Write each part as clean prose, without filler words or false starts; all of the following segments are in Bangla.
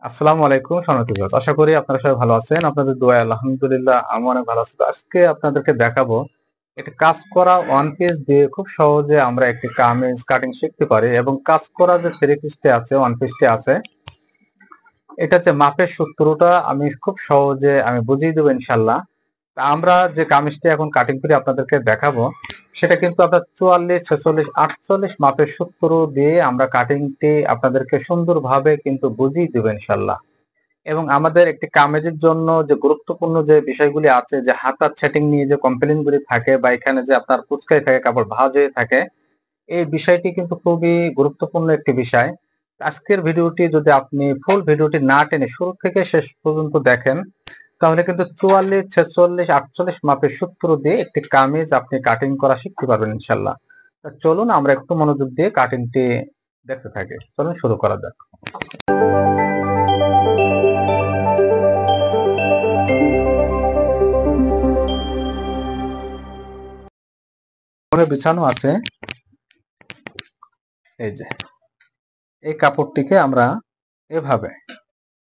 আসসালামু আলাইকুম সম্মানিত ভিউয়ার্স, আশা করি আপনারা সবাই ভালো আছেন। আপনাদের দোয়ায় আলহামদুলিল্লাহ আমি অনেক ভালো আছি। তো আজকে আপনাদেরকে দেখাবো একটি কাজ করা ওয়ান পিস দিয়ে খুব সহজে আমরা একটি কামিজ কাটিং শিখতে পারি এবং কাজ করা যে থ্রি পিসটি আছে ওয়ান পিসটি আছে এটা যে মাপের সূত্রটা আমি খুব সহজে আমি বুঝিয়ে দেবো ইনশাল্লাহ। তা আমরা যে কামিজটি এখন কাটিং করে আপনাদেরকে দেখাবো সেটা কিন্তু আপনার 44, 46, 48 মাপের সূত্র দিয়ে আমরা কাটিংটি আপনাদেরকে সুন্দরভাবে কিন্তু বুঝিয়ে দেবো ইনশাল্লাহ। এবং আমাদের একটি কামেজের জন্য যে গুরুত্বপূর্ণ যে বিষয়গুলি আছে, যে হাতার সেটিং নিয়ে যে কমপ্লেইন গুলি থাকে বা এখানে যে আপনার কুচকাই থাকে, কাপড় ভাঁজ হয়ে থাকে, এই বিষয়টি কিন্তু খুবই গুরুত্বপূর্ণ একটি বিষয়। আজকের ভিডিওটি যদি আপনি ফুল ভিডিওটি না টেনে শুরু থেকে শেষ পর্যন্ত দেখেন তাহলে কিন্তু 44, 46, 48 মাপের সূত্র দিয়ে একটি কামিজ আপনি কাটিং করা শিখতে পারবেন ইনশাল্লাহ। চলুন আমরা একটু মনোযোগ দিয়ে কাটিংটি দেখতে থাকি। চলুন শুরু করা যাক। বিছানো আছে এই যে এই কাপড়টিকে আমরা এভাবে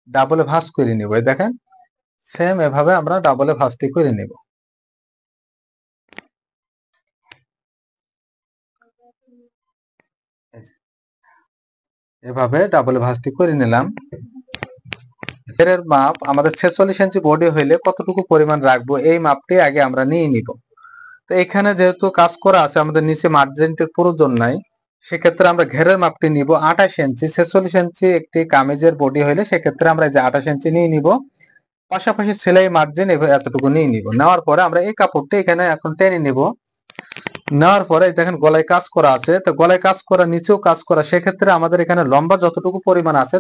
ডাবলে ভাঁজ করে নিব। এই দেখেন সেম এভাবে আমরা ডাবলে ভাঁজটি করে নিব। এভাবে ডাবলে ভাঁজটি করে নিলাম। এর মাপ আমাদের 46 ইঞ্চি বডি হইলে কতটুকু পরিমাণ রাখবো এই মাপটি আগে আমরা নিয়ে নিব। তো এখানে যেহেতু কাজ করা আছে আমাদের নিচে মার্জিনটির প্রয়োজন নাই, সেক্ষেত্রে আমরা ঘেরের মাপটি নিব 28 ইঞ্চি। 46 ইঞ্চি একটি কামিজের বডি হইলে সেক্ষেত্রে আমরা যে 28 ইঞ্চি নিয়ে নিব, পাশাপাশি সেলাই মার্জিন এতটুকু নিয়ে নিব। নেওয়ার পরে আমরা এই কাপড়টি এখানে এখন টেনে নিব। নেওয়ার পরে দেখেন গলায় কাজ করা আছে, তো গলায় কাজ করা নিচেও কাজ করা, সেক্ষেত্রে আমাদের এখানে লম্বা যতটুকু পরিমাণ আছে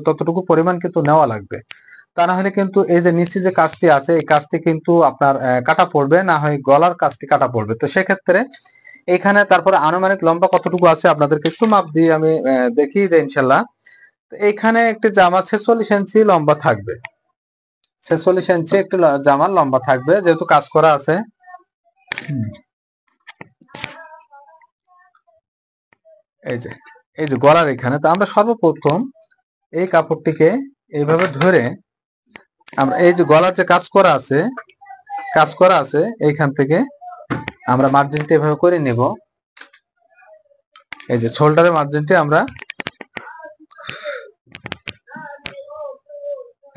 ততটুকু পরিমাণ কিন্তু নেওয়া লাগবে। তা না হলে কিন্তু এই যে নিচে যে কাজটি আছে এই কাজটি কিন্তু আপনার কাটা পড়বে, না হয় গলার কাজটি কাটা পড়বে। তো সেক্ষেত্রে এখানে তারপরে আনুমানিক লম্বা কতটুকু আছে আপনাদেরকে একটু মাপ দিয়ে আমি দেখিয়ে দিই ইনশাল্লাহ। তো এইখানে একটি জামা 46 ইঞ্চি লম্বা থাকবে। 46 ইঞ্চি একটি জামার লম্বা থাকবে যেহেতু কাজ করা আছে। এই যে গলার এখানে, তো আমরা সর্বপ্রথম এই কাপড়টিকে এইভাবে ধরে আমরা এই যে গলার যে কাজ করা আছে এইখান থেকে আমরা মার্জিনটি এভাবে করে নেব। এই যে শোল্ডারের মার্জিনটি আমরা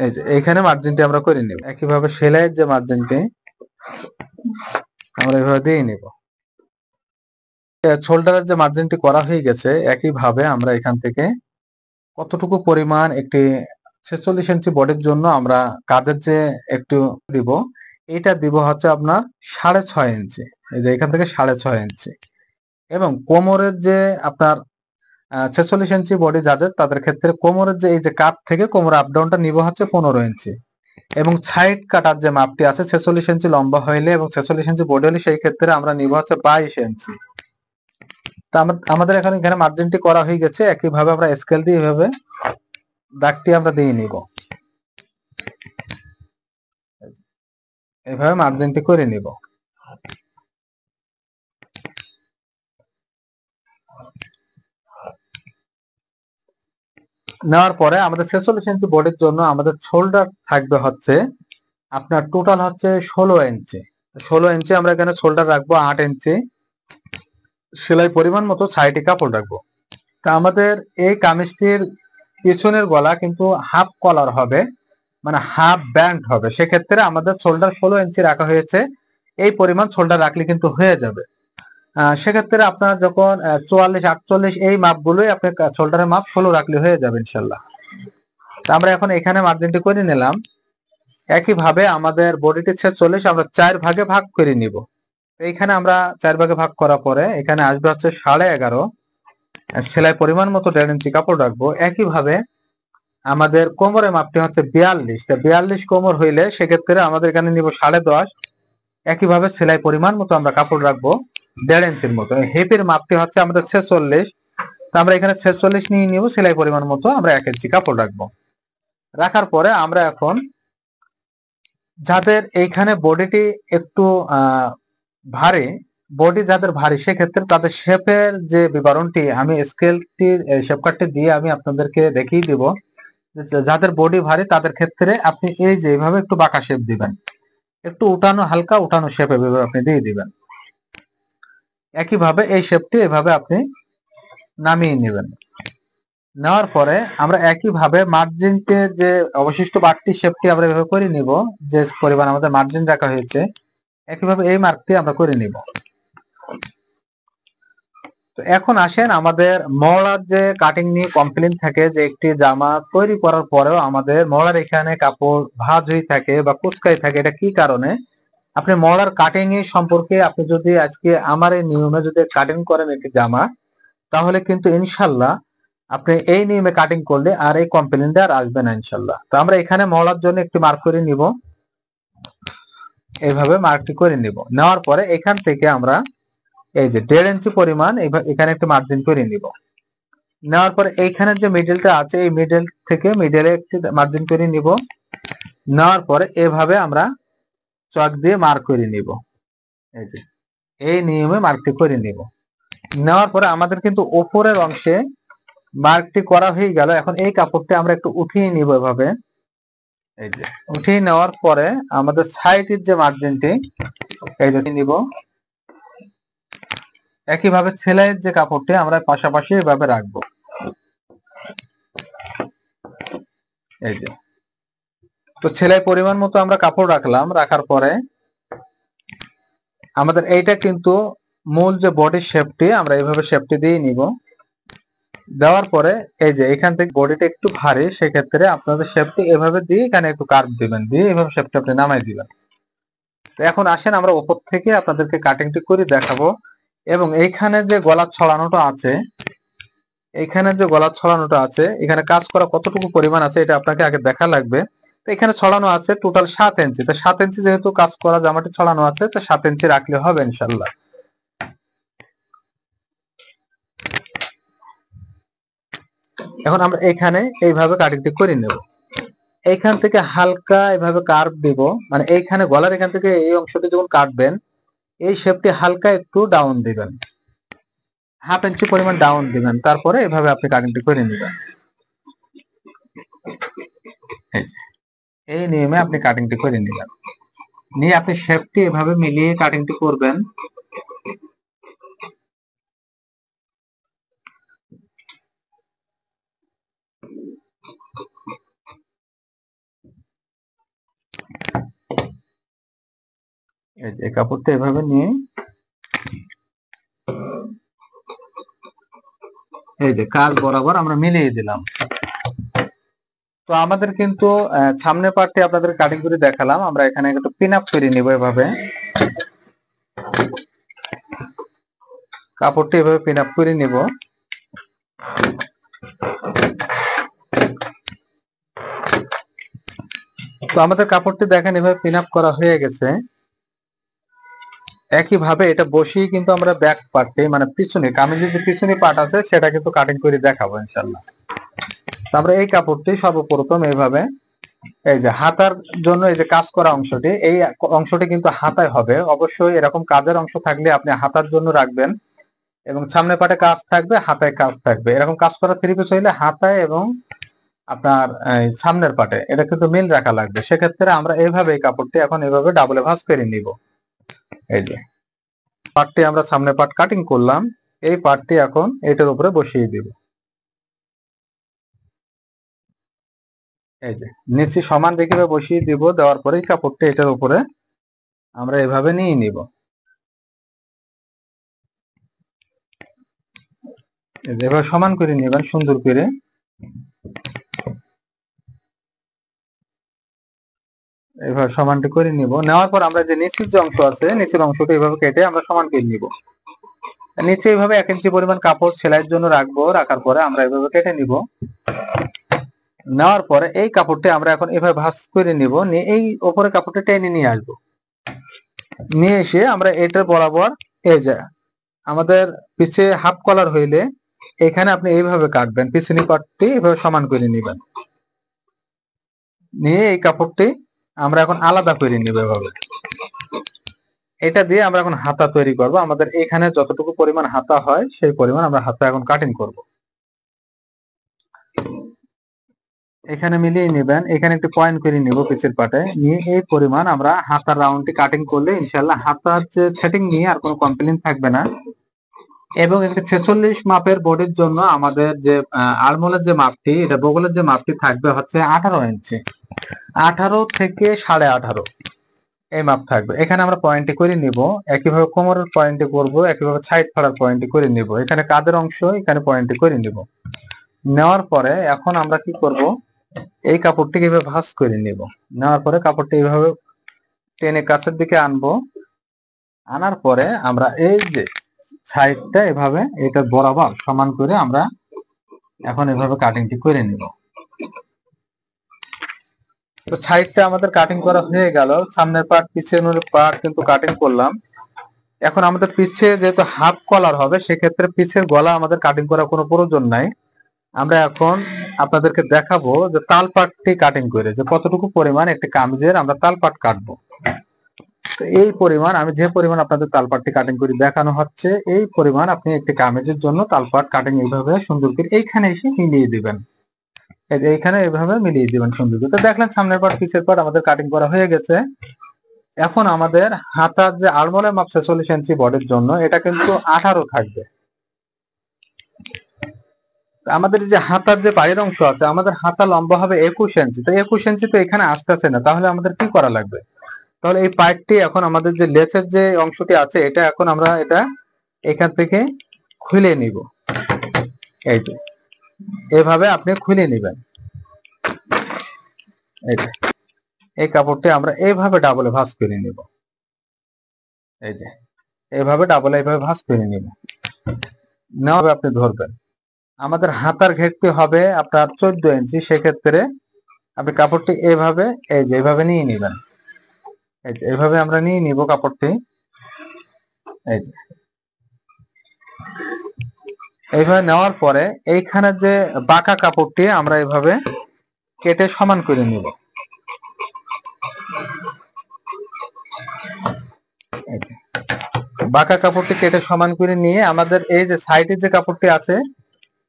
এই যে এইখানে মার্জিনটি আমরা করে নেব। একইভাবে সেলাইয়ের যে মার্জিনটি আমরা এভাবে দিয়ে নেব। শোল্ডারের যে মার্জিনটি করা হয়ে গেছে, একইভাবে আমরা এখান থেকে কতটুকু পরিমাণ একটি 46 ইঞ্চি বডির জন্য আমরা কাঁধের যে একটু দিব, এটা দিব হচ্ছে আপনার 6.5 ইঞ্চি। এই যে এখান থেকে 6.5 ইঞ্চি। এবং কোমরের যে আপনার 46 ইঞ্চি বডি যাদের, তাদের ক্ষেত্রে কোমরের যে এই যে কাপ থেকে কোমর আপ ডাউনটা নিব হচ্ছে 15 ইঞ্চি। এবং সাইড কাটার যে মাপটি আছে 46 ইঞ্চি লম্বা হইলে এবং 46 ইঞ্চি বডি হলে সেই ক্ষেত্রে আমরা নিব হচ্ছে 22 ইঞ্চি। তা আমাদের এখানে মার্জিনটি করা হয়ে গেছে। একইভাবে আমরা স্কেল দিয়ে এভাবে দাগটি আমরা দিয়ে নিব। এভাবে মার্জিনটি করে নিব। নেওয়ার পরে আমাদের 46 ইঞ্চি বডির জন্য আমাদের শোল্ডার থাকবে হচ্ছে আপনার টোটাল হচ্ছে 16 ইঞ্চি। 16 ইঞ্চি আমরা এখানে শোল্ডার রাখবো 8 ইঞ্চি। সেলাই পরিমাণ মতো সাইডে কাপড় রাখবো। তা আমাদের এই কামিজটির পিছনের গলা কিন্তু হাফ কলার হবে, মানে হাফ ব্যান্ড হবে। সেক্ষেত্রে আমাদের শোল্ডার 16 ইঞ্চি রাখা হয়েছে। এই পরিমাণ শোল্ডার রাখলে কিন্তু হয়ে যাবে। সেক্ষেত্রে আপনার যখন 44, 48 এই মাপগুলোই আপনার শোল্ডারের মাপ 16 রাখলে হয়ে যাবে ইনশাল্লাহ। আমরা এখন এখানে মার্জিনটি করে নিলাম। একইভাবে আমাদের বডিটি 46 আমরা 4 ভাগে ভাগ করে নিব। এইখানে আমরা 4 ভাগে ভাগ করার পরে এখানে আসবে হচ্ছে 11.5। সেলাই পরিমাণ মতো 1.5 ইঞ্চি কাপড় রাখবো। একইভাবে আমাদের কোমরের মাপটি হচ্ছে 42। 42 কোমর হইলে সেক্ষেত্রে আমাদের এখানে নিব 10.5। একইভাবে সেলাই পরিমাণ মতো আমরা কাপড় রাখবো 1.5 ইঞ্চির মতো। হেপের মাপটি হচ্ছে আমাদের 46। তো আমরা এখানে 46 নিয়ে নিব। সেলাই পরিমাণ মতো আমরা 1 ইঞ্চি কাপড় রাখবো। রাখার পরে আমরা এখন যাদের এইখানে বডিটি একটু ভারী, বডি যাদের ভারী সেক্ষেত্রে তাদের শেপের যে বিবরণটি আমি স্কেলটির শেপ কাটটি দিয়ে আমি আপনাদেরকে দেখিয়ে দিব। যাদের বডি ভারী তাদের ক্ষেত্রে আপনি এই যে এইভাবে একটু বাঁকা শেপ দিবেন, একটু উঠানো, হালকা উঠানো শেপ এভাবে আপনি দিয়ে দিবেন। একইভাবে এই শেপটি এভাবে আপনি নামিয়ে নেবেন। নেওয়ার পরে আমরা একইভাবে মার্জিনকে যে অবশিষ্ট বাড়তি শেপটি আমরা এভাবে করে নিব, যে পরিমাণ আমাদের মার্জিন রাখা হয়েছে একইভাবে এই মার্কটি আমরা করে নিব। তো এখন আসেন আমাদের মহড়ার যে কাটিং নিয়ে কমপ্লেইন থাকে যে একটি জামা তৈরি করার পরেও আমাদের মহড়ার এখানে কাপড় ভাঁজ হয়ে থাকে বা কুচকাই থাকে, এটা কি কারণে? আপনি মহড়ার কাটিং এর সম্পর্কে আপনি যদি আজকে আমার এই নিয়মে যদি কাটিং করেন একটি জামা, তাহলে কিন্তু ইনশাল্লাহ আপনি এই নিয়মে কাটিং করলে আর এই কমপ্লেইনটা আর আসবে না ইনশাল্লাহ। তো আমরা এখানে মহড়ার জন্য একটি মার্ক করে নিব, এইভাবে মার্কটি করে নিব। নেওয়ার পরে এখান থেকে আমরা এই যে 1.5 ইঞ্চি পরিমাণ এখানে একটি মার্জিন করে নিব। নেওয়ার পরে এইখানে যে মিডলটা আছে এই মিডল থেকে মিডলে একটি মার্জিন করে নিব। নেওয়ার পরে এভাবে আমরা চক দিয়ে মার্ক করে নিব, এই যে এই নিয়মে মার্কটি করে নিব। নেওয়ার পরে আমাদের কিন্তু উপরের অংশে মার্কটি করা হয়ে গেল। এখন এই কাপড়টি আমরা একটু উঠিয়ে নিব এভাবে, এই যে উঠিয়ে নেওয়ার পরে আমাদের সাইডের যে মার্জিনটি এই যে নিব। একইভাবে সেলাইয়ের যে কাপড়টি আমরা পাশাপাশি এভাবে রাখবো, এই যে। তো সেলাই পরিমাণ মতো আমরা কাপড় রাখলাম, রাখার পরে আমাদের এইটা কিন্তু মূল যে বডির শেপটি আমরা এইভাবে শেপটি দিয়ে নিব। দেওয়ার পরে এই যে এখান থেকে বডিটা একটু ভারী, সেক্ষেত্রে আপনাদের শেপটি এভাবে দিয়ে এখানে একটু কার্ভ দিবেন, দিয়ে এভাবে শেপটি আপনি নামাই দিবেন। তো এখন আসেন আমরা উপর থেকে আপনাদেরকে কাটিংটি করে দেখাবো। এবং এইখানে যে গলা ছড়ানোটা আছে, এইখানে যে গলা ছড়ানোটা আছে, এখানে কাজ করা কতটুকু পরিমাণ আছে এটা আপনাকে আগে দেখা লাগবে। তো এখানে ছড়ানো আছে টোটাল 7 ইঞ্চি। তো 7 ইঞ্চি যেহেতু কাজ করা জামাটি ছড়ানো আছে, তো 7 ইঞ্চি রাখলে হবে ইনশাল্লাহ। এখন আমরা এখানে এইভাবে কাটিংটি করে নেব। এইখান থেকে হালকা এভাবে কার্ভ দিব, মানে এইখানে গলার এখান থেকে এই অংশটি যখন কাটবেন এই শেপটি হালকা একটু ডাউন দিবেন, 1/2 ইঞ্চি পরিমাণ ডাউন দিবেন। তারপরে এভাবে আপনি কাটিংটি করে নেবেন, এই নিয়মে আপনি কাটিংটি করে নেবেন। নিয়ে আপনি শেপটি এভাবে মিলিয়ে কাটিংটি করবেন। এই যে কাপড়টা এভাবে নিয়ে এই যে কাজ বরাবর আমরা মিলিয়ে দিলাম। তো আমাদের কিন্তু সামনে পার্টে আপনাদের কাটিং করে দেখালাম, আমরা এখানে একটু পিন আপ করে নিব। এভাবে কাপড়টি এভাবে পিন আপ করে নিব। তো আমাদের কাপড়টি দেখেন এভাবে পিন আপ করা হয়ে গেছে। একইভাবে এটা বসিয়ে কিন্তু আমরা ব্যাক পার্টে মানে পিছনে কামিজের যে পিছনে পার্ট আছে সেটা কিন্তু কাটিং করে দেখাবো ইনশাল্লাহ। তারপরে এই কাপড়টি সর্বপ্রথম এইভাবে এই যে হাতার জন্য এই যে কাজ করা অংশটি, এই অংশটি কিন্তু হাতায় হবে। অবশ্যই এরকম কাজের অংশ থাকলে আপনি হাতার জন্য রাখবেন, এবং সামনে পাটে কাজ থাকবে, হাতায় কাজ থাকবে। এরকম কাজ করা থ্রি পিস হইলে হাতায় এবং আপনার সামনের পাটে এটা কিন্তু মিল রাখা লাগবে। সেক্ষেত্রে আমরা এইভাবে এই কাপড়টি এখন এইভাবে ডাবলে ভাঁজ করে নিব। এই যে পাটটি আমরা সামনের পাট কাটিং করলাম, এই পাটটি এখন এটার উপরে বসিয়ে দিব। এই যে নিচে সমান রেখে বসিয়ে দিব। দেওয়ার পরে এই কাপড়টি এটার উপরে আমরা এভাবে নিয়ে নিব। এভাবে সমান করে নেবেন সুন্দর করে। এভাবে সমানটি করে নিব। নেওয়ার পর আমরা যে নিচের যে অংশ আছে নিচের অংশটা এভাবে কেটে আমরা সমান করে নিব। নিচে এইভাবে 1 ইঞ্চি পরিমাণ কাপড় সেলাইয়ের জন্য রাখবো। রাখার পরে আমরা এভাবে কেটে নিব। নেওয়ার পরে এই কাপড়টি আমরা এখন এভাবে ভাঁজ করে নিব, নিয়ে এই উপরে কাপড়টা টেনে নিয়ে আসবো। নিয়ে এসে আমরা এটার বরাবর এই যে আমাদের পিছে হাফ কলার হইলে এখানে আপনি এইভাবে কাটবেন, পিছনি পাটটি এভাবে সমান করে নেবেন। নিয়ে এই কাপড়টি আমরা এখন আলাদা করে নিব। এভাবে এটা দিয়ে আমরা এখন হাতা তৈরি করব। আমাদের এখানে যতটুকু পরিমাণ হাতা হয় সেই পরিমাণ আমরা হাতা এখন কাটিং করব। এখানে মিলিয়ে নেবেন, এখানে একটু পয়েন্ট করে নিব পিছের পাটে নিয়ে এই পরিমাণ আমরা হাতার রাউন্ডটি কাটিং করলে ইনশাল্লাহ হাতার যে সেটিং নিয়ে আর কোনো কমপ্লেন থাকবে না। এবং একটা 46 মাপের বোর্ডের জন্য আমাদের যে আলমোলের যে মাপটি, এটা বগলের যে মাপটি থাকবে হচ্ছে 18 ইঞ্চি, 18 থেকে 18.5 এই মাপ থাকবে। এখানে আমরা পয়েন্টে করে নিব, একইভাবে কোমরের পয়েন্টে করব, একইভাবে সাইড ফাড়ার পয়েন্টে করে নিব, এখানে কাঁধের অংশ এখানে পয়েন্টে করে নিব। নেওয়ার পরে এখন আমরা কি করব, এই কাপড়টিকে এভাবে ভাঁজ করে নিব। নেওয়ার পরে কাপড়টি এইভাবে টেনে কাছের দিকে আনবো, আনার পরে আমরা এই যে সাইডটা এভাবে এটা বরাবর সমান করে আমরা এখন এভাবে কাটিংটি করে নিব। তো সাইডটা আমাদের কাটিং করা হয়ে গেল, সামনের পার্ট পিছনের পার্ট কিন্তু কাটিং করলাম। এখন আমাদের পিছে যেহেতু হাফ কলার হবে, সেক্ষেত্রে পিছের গলা আমাদের কাটিং করার কোনো প্রয়োজন নাই। আমরা এখন আপনাদেরকে দেখাবো যে তাল পাটটি কাটিং করে যে কতটুকু পরিমাণ একটি কামিজের আমরা তাল পাট কাটবো। তো এই পরিমাণ আমি যে পরিমাণ আপনাদের তালপাটটি কাটিং করে দেখানো হচ্ছে, এই পরিমাণ আপনি একটি কামিজের জন্য তালপাট কাটিং এইভাবে সুন্দর করে এইখানে এসে মিলিয়ে দিবেন। এইখানে এইভাবে মিলিয়ে দিবেন সুন্দর করে। তো দেখলেন সামনের পাট পিছের পাট আমাদের কাটিং করা হয়ে গেছে। এখন আমাদের হাতার যে আলমোলের মাপ 46 ইঞ্চি বডির জন্য এটা কিন্তু 18 থাকবে। আমাদের যে হাতার যে পায়ের অংশ আছে, আমাদের হাতা লম্বা হবে 21 ইঞ্চি। তো 21 ইঞ্চি তো এখানে আসতেছে না, তাহলে আমাদের কি করা লাগবে? তাহলে এই পার্টটি এখন আমাদের যে লেসের যে অংশটি আছে এটা এখন আমরা এটা এখান থেকে খুলে নিব। এই যে এভাবে আপনি খুলে নেবেন। এই যে এই কাপড়টি আমরা এইভাবে ডাবলে ভাঁজ করে নিব। এই যে এইভাবে ডাবলে এইভাবে ভাঁজ করে নিব। নেওয়া আপনি ধরবেন। আমাদের হাতার ঘেরটি হবে আপনার 14 ইঞ্চি, সেক্ষেত্রে আপনি কাপড়টি এইভাবে এই যে এইভাবে নিয়ে নেবেন। এই যে এইভাবে আমরা নিয়ে নিব কাপড়টি। এই যে এইভাবে নেওয়ার পরে এইখানে যে বাঁকা কাপড়টি আমরা এইভাবে কেটে সমান করে নিব। বাঁকা কাপড়টি কেটে সমান করে নিয়ে আমাদের এই যে সাইডে যে কাপড়টি আছে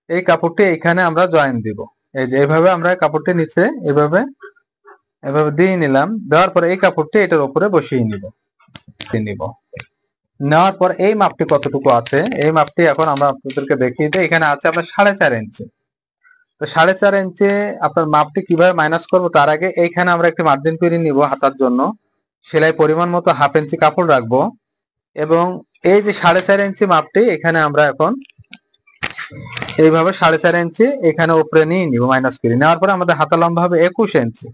এই কাপড়টি এখানে আমরা জয়েন দিব। এই যে এইভাবে আমরা কাপড়টি নিচে এভাবে এভাবে দিয়ে নিলাম। দেওয়ার পরে এই কাপড়টি এটার উপরে বসিয়ে নিব। নেওয়ার পর এই মাপটি কতটুকু আছে এই মাপটি এখন আমরা আপনাদেরকে দেখিয়ে দিই। এখানে আছে আপনার 4.5 ইঞ্চি। তো 4.5 ইঞ্চি আপনার মাপটি কিভাবে মাইনাস করবো তার আগে এইখানে আমরা একটি মার্জিন করে নিব হাতার জন্য। সেলাই পরিমাণ মতো 1/2 ইঞ্চি কাপড় রাখবো এবং এই যে 4.5 ইঞ্চি মাপটি এখানে আমরা এখন এইভাবে 4.5 ইঞ্চি এখানে উপরে নিয়ে নিব, মাইনাস করে নেওয়ার পরে আমাদের হাতা লম্বা হবে 21 ইঞ্চি।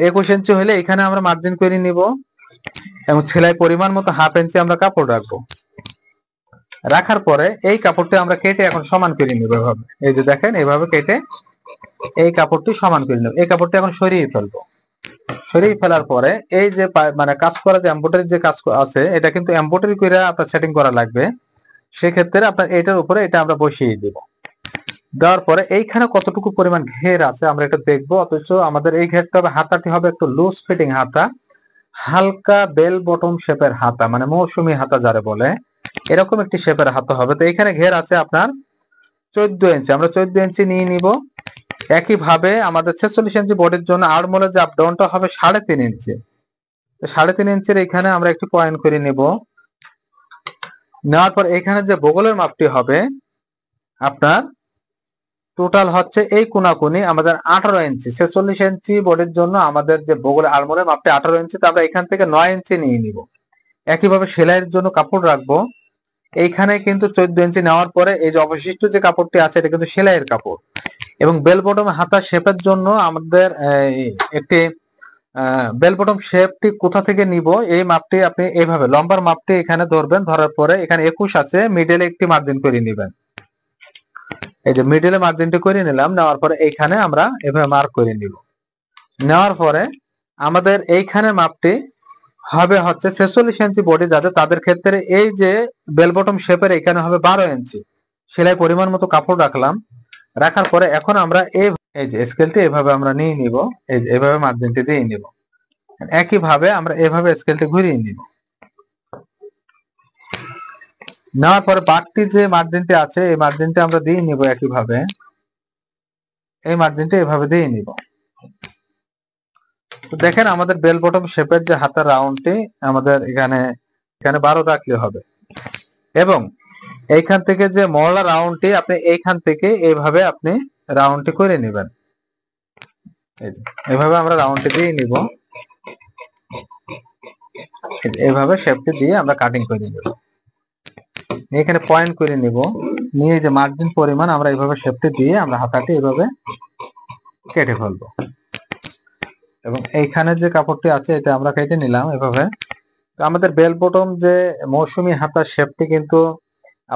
21 ইঞ্চি হলে এখানে আমরা মার্জিন করে নিব এবং সেলাই পরিমাণ মতো 1/2 ইঞ্চি আমরা কাপড় রাখবো। রাখার পরে এই কাপড়টি আমরা কেটে এখন সমান করে নিব এভাবে। এই যে দেখেন এইভাবে কেটে এই কাপড়টি সমান করে নেব। এই কাপড়টি এখন সরিয়ে ফেলবো। সরিয়ে ফেলার পরে এই যে মানে কাজ করা যে এমব্রয়ডারি যে কাজ আছে এটা কিন্তু এমব্রয়ডারি করে আপনার সেটিং করা লাগবে। সেক্ষেত্রে আপনার এটার উপরে এটা আমরা বসিয়ে দেব। দেওয়ার পরে এইখানে কতটুকু পরিমাণ ঘের আছে আমরা এটা দেখবো। অথচ আমাদের এই ঘেরটা হবে, হাতাটি হবে একটু লুজ ফিটিং হাতা, হালকা বেল বটম শেপের হাতা, মানে মৌসুমী হাতা যারা বলে এরকম একটি শেপের হাতা হবে। তো এখানে ঘের আছে আপনার 14 ইঞ্চি, আমরা 14 ইঞ্চি নিয়ে নিব। একইভাবে আমাদের 46 ইঞ্চি বডির জন্য আর্মহোলের যে আপ ডাউনটা হবে 3.5 ইঞ্চি। 3.5 ইঞ্চির এখানে আমরা একটু পয়েন্ট করে নিব। নেওয়ার পর এখানে যে বগলের মাপটি হবে আপনার টোটাল হচ্ছে এই কোনাকুনি আমাদের 18 ইঞ্চি। 46 ইঞ্চি বডির জন্য আমাদের যে বগলের আর্মহোলের মাপটি 18 ইঞ্চি, তো আমরা এখান থেকে 9 ইঞ্চি নিয়ে নিব। একইভাবে সেলাইয়ের জন্য কাপড় রাখবো এইখানে কিন্তু 14 ইঞ্চি নেওয়ার পরে এই যে অবশিষ্ট যে কাপড়টি আছে এটা কিন্তু সেলাইয়ের কাপড়। এবং বেল বটম হাতা শেপের জন্য আমাদের একটি বেল বটম শেপটি কোথা থেকে নিব এই মাপটি আপনি এইভাবে লম্বার মাপটি এখানে ধরবেন। ধরার পরে এখানে 21 আছে, মিডলে একটি মার্জিন করে নেবেন। এই যে মিডলে মার্জিনটি করে নিলাম। নেওয়ার পরে এইখানে আমরা এভাবে মার্ক করে নিব। নেওয়ার পরে আমাদের এইখানে মাপটি হবে হচ্ছে 46 ইঞ্চি বডি যাদের তাদের ক্ষেত্রে এই যে বেল বটম শেপের এখানে হবে 12 ইঞ্চি। সেলাই পরিমাণ মতো কাপড় রাখলাম। রাখার পরে এখন আমরা এই যে স্কেলটি এভাবে আমরা নিয়ে নিব। এই যে এভাবে মার্জিনটি দিয়ে নিব। একইভাবে আমরা এভাবে স্কেলটি ঘুরিয়ে নিব। নেওয়ার পরে বাড়তি যে মার্জিনটি আছে এই মার্জিনটি আমরা দিয়ে নিব একইভাবে। এই মার্জিনটা এভাবে দিয়ে নিব। তো দেখেন আমাদের বেল বটম শেপের যে হাতার রাউন্ডটি আমাদের এখানে 12 রাখলে হবে, এবং এইখান থেকে যে মহলা রাউন্ডটি আপনি এইখান থেকে এইভাবে আপনি রাউন্ডটি করে নেবেন। এইভাবে আমরা রাউন্ডটি দিয়ে নিব, এইভাবে শেপটি দিয়ে আমরা কাটিং করে নেব। এখানে পয়েন্ট করে নিব, নিয়ে যে মার্জিন পরিমাণ আমরা এইভাবে শেপটি দিয়ে আমরা হাতাটি এইভাবে কেটে ফেলবো, এবং এইখানে যে কাপড়টি আছে এটা আমরা কেটে নিলাম এভাবে। তো আমাদের বেল বটম যে মৌসুমী হাতার শেপটি কিন্তু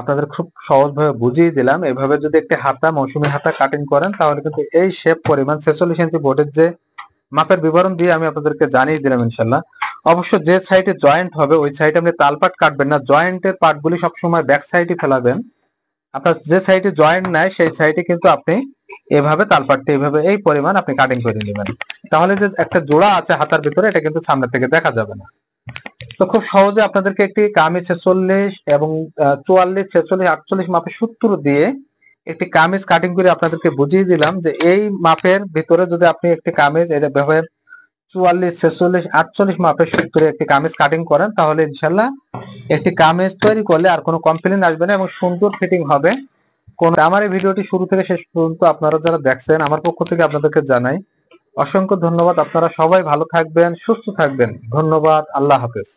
আপনাদের খুব সহজভাবে বুঝিয়ে দিলাম। এভাবে যদি একটি হাতা মৌসুমী হাতা কাটিং করেন তাহলে কিন্তু এই শেপ পরিমাণ 46 ইঞ্চি বোর্ডের যে মাপের বিবরণ দিয়ে আমি আপনাদেরকে জানিয়ে দিলাম ইনশাল্লাহ। অবশ্য যে সাইডে জয়েন্ট হবে ওই সাইডে আপনি তালপাট কাটবেন না, জয়েন্টের পার্টগুলি সবসময় ব্যাক সাইডে ফেলাবেন। আপনার যে সাইডে জয়েন্ট নাই সেই সাইডে কিন্তু আপনি এভাবে তালপাটটা এইভাবে এই পরিমাণ আপনি কাটিং করে নেবেন, তাহলে যে একটা জোড়া আছে হাতার ভিতরে এটা কিন্তু সামনে থেকে দেখা যাবে না। তো খুব সহজে আপনাদেরকে একটি কামিজ 46 এবং 44, 46, 48 মাপের সূত্র দিয়ে একটি কামিজ কাটিং করে আপনাদেরকে বুঝিয়ে দিলাম যে এই মাপের ভিতরে যদি আপনি একটি কামিজ এটা ভাবে 44, 46, 48 মাপের সূত্রে একটি কামিজ কাটিং করেন তাহলে ইনশাল্লাহ একটি কামিজ তৈরি করলে আর কোনো কমপ্লেইন আসবে না এবং সুন্দর ফিটিং হবে। আমার এই ভিডিওটি শুরু থেকে শেষ পর্যন্ত আপনারা যারা দেখছেন আমার পক্ষ থেকে আপনাদেরকে জানাই অসংখ্য ধন্যবাদ। আপনারা সবাই ভালো থাকবেন, সুস্থ থাকবেন। ধন্যবাদ। আল্লাহ হাফেজ।